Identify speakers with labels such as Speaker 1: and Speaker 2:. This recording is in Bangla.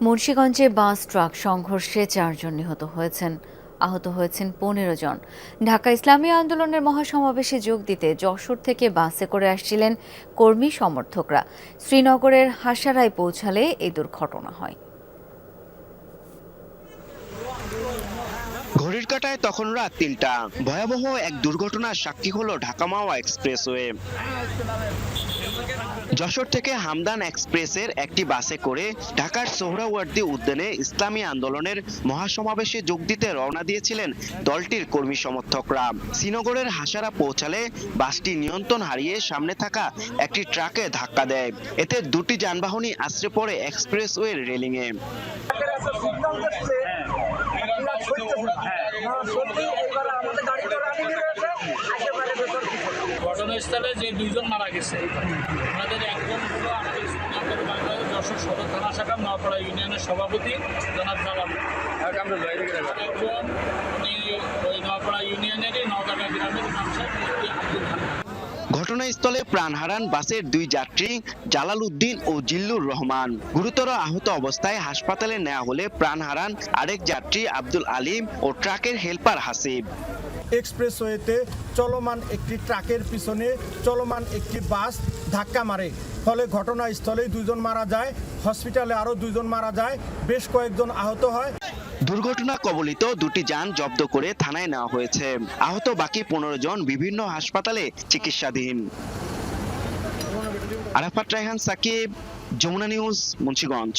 Speaker 1: মুন্সিগঞ্জে বাস ট্রাক সংঘর্ষে 4 জন নিহত হয়েছেন, আহত হয়েছেন 15 জন। ঢাকা ইসলামী আন্দোলনের মহাসমাবেশে যোগ দিতে যশোর থেকে বাসে করে আসছিলেন কর্মী সমর্থকরা। শ্রীনগরের হাসারায় পৌঁছালে এই দুর্ঘটনা হয়।
Speaker 2: ঘড়ির কাঁটায় তখন রাত 3টা। ভয়াবহ এক দুর্ঘটনার সাক্ষী হলো ঢাকা মাওয়া এক্সপ্রেসওয়ে। যশোর থেকে হামদান এক্সপ্রেসের একটি বাসে করে ঢাকার সোহরাওয়ার্দী উদ্যানে ইসলামী আন্দোলনের মহাসমাবেশে যোগ দিতে রওনা দিয়েছিলেন দলটির কর্মী সমর্থকরা। শ্রীনগরের হাসারা পৌঁছালে বাসটি নিয়ন্ত্রণ হারিয়ে সামনে থাকা একটি ট্রাকে ধাক্কা দেয়। এতে দুটি যানবাহনই আছড়ে পড়ে এক্সপ্রেসওয়ের রেলিংয়ে।
Speaker 3: ঘটনাস্থলে যে 2 জন মারা গেছে, ওনাদের একজন হলো আমাদের বাংলাদেশ যশোর সদর থানা শাখা নওপাড়া ইউনিয়নের সভাপতি জনাব জালাল। একজন উনি ওই নওপাড়া ইউনিয়নেরই নওদাগা গ্রামের মানুষের আব্দুল খান।
Speaker 2: ঘটনাস্থলে প্রাণ হারান বাসের 2 যাত্রী জালাল উদ্দিন ও জিল্লুর রহমান। গুরুতর আহত অবস্থায় হাসপাতালে নেওয়া হলে প্রাণ হারান আরেক যাত্রী আব্দুল আলিম ও ট্রাকের হেলপার হাসিব।
Speaker 4: এক্সপ্রেসওয়েতে চলমান একটি ট্রাকের পিছনে চলমান একটি বাস ধাক্কা মারে, ফলে ঘটনাস্থলেই 2 জন মারা যায়, হসপিটালে আরও 2 জন মারা যায়, বেশ কয়েকজন আহত হয়।
Speaker 2: দুর্ঘটনা কবলিত দুটি যান জব্দ করে থানায় নেওয়া হয়েছে। আহত বাকি 15 জন বিভিন্ন হাসপাতালে চিকিৎসাধীন। আরাফাত রায়হান সাকিব, যমুনা নিউজ, মুন্সিগঞ্জ।